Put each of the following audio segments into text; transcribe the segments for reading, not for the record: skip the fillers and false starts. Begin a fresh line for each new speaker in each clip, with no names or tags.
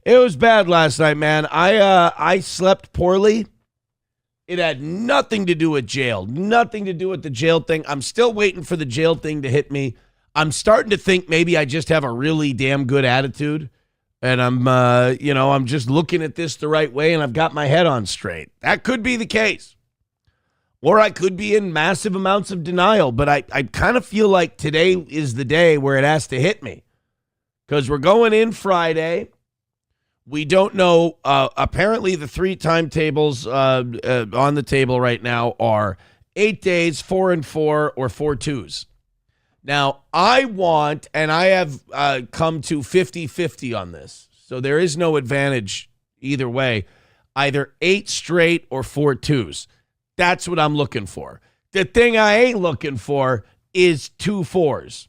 It was bad last night, man. I slept poorly. It had nothing to do with jail. Nothing to do with the jail thing. I'm still waiting for the jail thing to hit me. I'm starting to think maybe I just have a really damn good attitude. And I'm just looking at this the right way and I've got my head on straight. That could be the case. Or I could be in massive amounts of denial. But I kind of feel like today is the day where it has to hit me. Because we're going in Friday. We don't know. Apparently, the 3 timetables on the table right now are 8 days, 4 and 4, or 4 twos. Now, I want, and I have come to 50-50 on this. So there is no advantage either way. Either 8 straight or 4 twos. That's what I'm looking for. The thing I ain't looking for is 2 4s.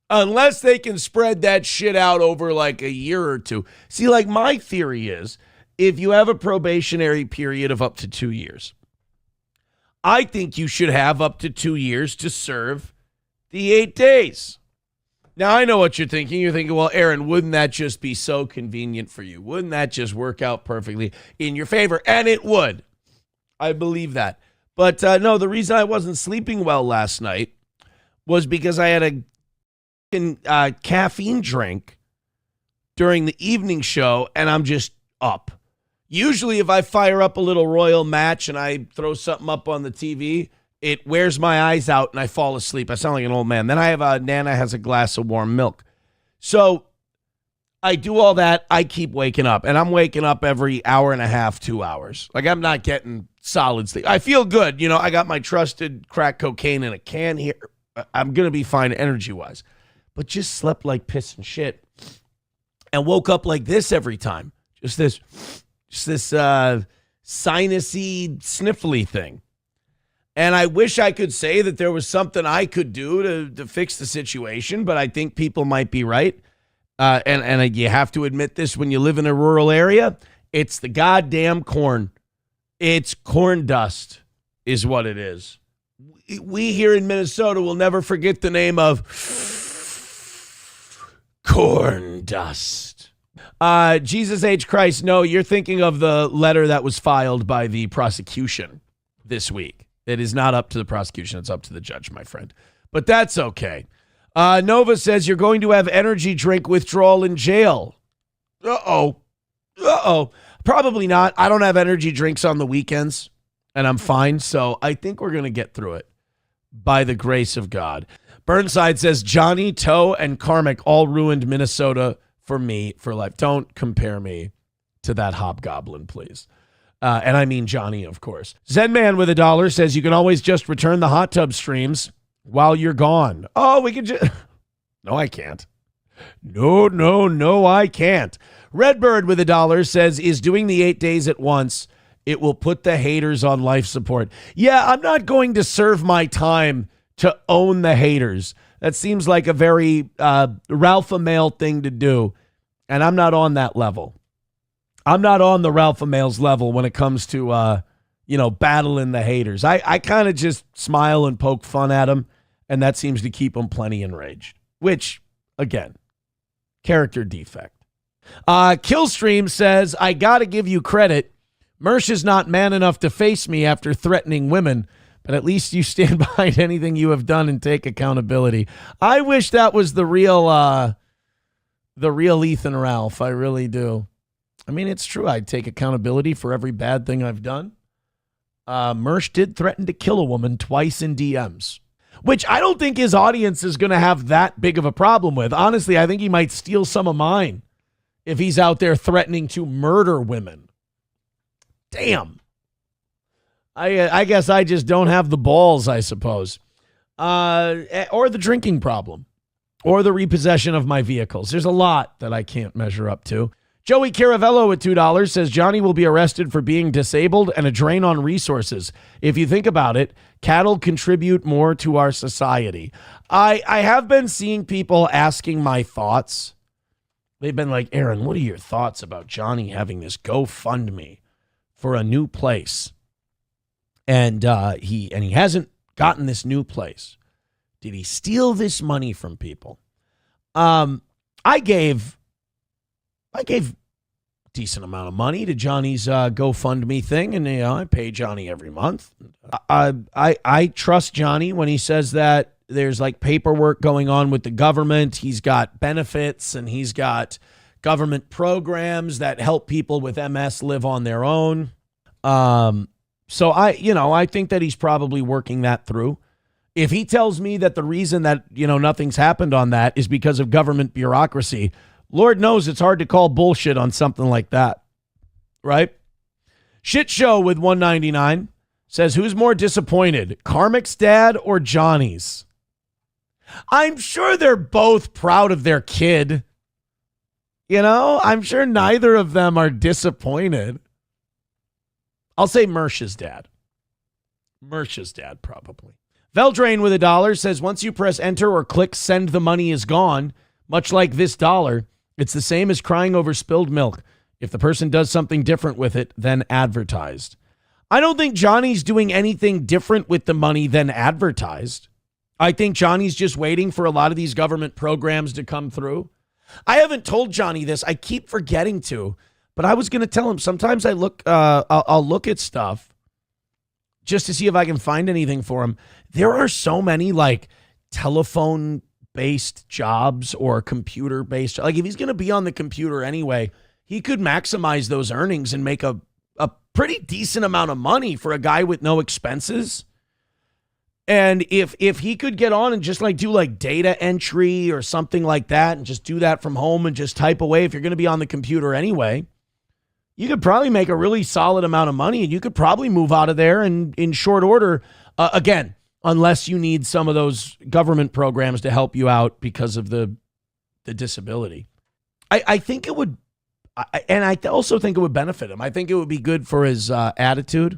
Unless they can spread that shit out over like a year or two. See, like my theory is if you have a probationary period of up to 2 years, I think you should have up to 2 years to serve the 8 days. Now, I know what you're thinking. You're thinking, well, Aaron, wouldn't that just be so convenient for you? Wouldn't that just work out perfectly in your favor? And it would. I believe that. But no, the reason I wasn't sleeping well last night was because I had a caffeine drink during the evening show, and I'm just up. Usually, if I fire up a little Royal Match and I throw something up on the TV, it wears my eyes out and I fall asleep. I sound like an old man. Then I have Nana has a glass of warm milk. So I do all that. I keep waking up, and I'm waking up every hour and a half, 2 hours. Like I'm not getting solid sleep. I feel good. You know, I got my trusted crack cocaine in a can here. I'm going to be fine energy-wise. But just slept like piss and shit and woke up like this every time. Just this sinusy, sniffly thing. And I wish I could say that there was something I could do to fix the situation, but I think people might be right. And you have to admit this when you live in a rural area. It's the goddamn corn. It's corn dust is what it is. We here in Minnesota will never forget the name of corn dust. Jesus H. Christ, no, you're thinking of the letter that was filed by the prosecution this week. It is not up to the prosecution. It's up to the judge, my friend. But that's okay. Nova says you're going to have energy drink withdrawal in jail. Uh-oh. Probably not. I don't have energy drinks on the weekends, and I'm fine. So I think we're going to get through it by the grace of God. Burnside says Johnny, Toe, and Carmack all ruined Minnesota for me for life. Don't compare me to that hobgoblin, please. And I mean Johnny, of course. Zen Man with $1 says you can always just return the hot tub streams while you're gone. Oh, we can just... No, I can't. No, I can't. Redbird with $1 says, is doing the 8 days at once. It will put the haters on life support. Yeah, I'm not going to serve my time to own the haters. That seems like a very Ralph Mail thing to do. And I'm not on that level. I'm not on the Ralph Mail's level when it comes to, battling the haters. I kind of just smile and poke fun at them. And that seems to keep them plenty enraged. Which, again, character defect. Killstream says, I got to give you credit. Mersh is not man enough to face me after threatening women, but at least you stand behind anything you have done and take accountability. I wish that was the real Ethan Ralph. I really do. I mean, it's true. I'd take accountability for every bad thing I've done. Mersh did threaten to kill a woman twice in DMs, which I don't think his audience is going to have that big of a problem with. Honestly, I think he might steal some of mine if he's out there threatening to murder women. Damn. I guess I just don't have the balls, I suppose. Or the drinking problem. Or the repossession of my vehicles. There's a lot that I can't measure up to. Joey Caravello at $2 says Johnny will be arrested for being disabled and a drain on resources. If you think about it, cattle contribute more to our society. I have been seeing people asking my thoughts. They've been like, Aaron, what are your thoughts about Johnny having this GoFundMe for a new place? And he hasn't gotten this new place. Did he steal this money from people? I gave decent amount of money to Johnny's GoFundMe thing, and I pay Johnny every month. I trust Johnny when he says that there's like paperwork going on with the government. He's got benefits and he's got government programs that help people with MS live on their own. So I think that he's probably working that through. If he tells me that the reason that, nothing's happened on that is because of government bureaucracy, Lord knows it's hard to call bullshit on something like that, right? Shit Show with 199 says, who's more disappointed, Karmic's dad or Johnny's? I'm sure they're both proud of their kid. I'm sure neither of them are disappointed. I'll say Mersh's dad. Mersh's dad, probably. Veldrain with $1 says, once you press enter or click send, the money is gone. Much like this dollar, it's the same as crying over spilled milk. If the person does something different with it than advertised. I don't think Johnny's doing anything different with the money than advertised. I think Johnny's just waiting for a lot of these government programs to come through. I haven't told Johnny this. I keep forgetting to, but I was going to tell him. Sometimes I'll look at stuff just to see if I can find anything for him. There are so many like telephone-based jobs or computer-based. Like if he's going to be on the computer anyway, he could maximize those earnings and make a pretty decent amount of money for a guy with no expenses. And if he could get on and just like do like data entry or something like that and just do that from home and just type away, if you're going to be on the computer anyway, you could probably make a really solid amount of money and you could probably move out of there in short order. Again, unless you need some of those government programs to help you out because of the disability. I think it would, and I also think it would benefit him. I think it would be good for his attitude.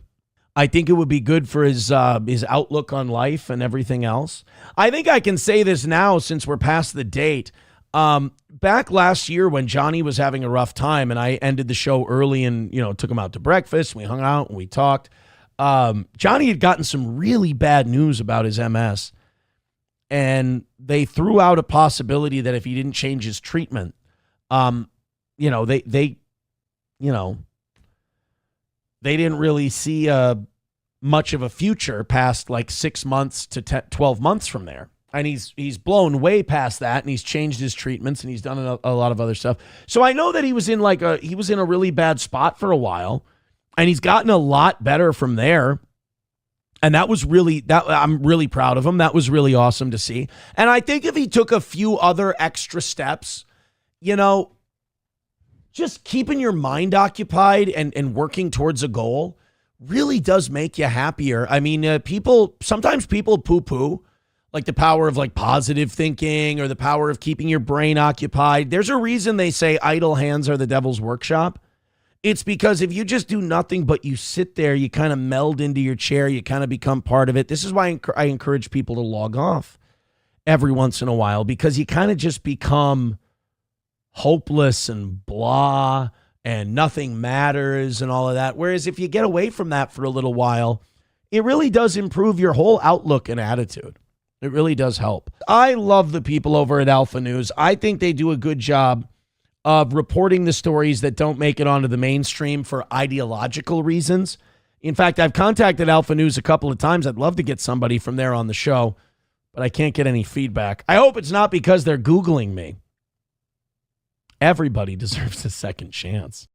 I think it would be good for his outlook on life and everything else. I think I can say this now since we're past the date. Back last year when Johnny was having a rough time and I ended the show early and, took him out to breakfast. We hung out and we talked. Johnny had gotten some really bad news about his MS. And they threw out a possibility that if he didn't change his treatment, they didn't really see much of a future past like 6 months to 12 months from there. And he's blown way past that, and he's changed his treatments, and he's done a lot of other stuff. So I know that he was in a really bad spot for a while, and he's gotten a lot better from there. And I'm really proud of him. That was really awesome to see. And I think if he took a few other extra steps, just keeping your mind occupied and working towards a goal really does make you happier. I mean, sometimes people poo-poo like the power of like positive thinking or the power of keeping your brain occupied. There's a reason they say idle hands are the devil's workshop. It's because if you just do nothing but you sit there, you kind of meld into your chair, you kind of become part of it. This is why I encourage people to log off every once in a while, because you kind of just become hopeless and blah and nothing matters and all of that. Whereas if you get away from that for a little while, it really does improve your whole outlook and attitude. It really does help. I love the people over at Alpha News. I think they do a good job of reporting the stories that don't make it onto the mainstream for ideological reasons. In fact, I've contacted Alpha News a couple of times. I'd love to get somebody from there on the show, but I can't get any feedback. I hope it's not because they're Googling me. Everybody deserves a second chance.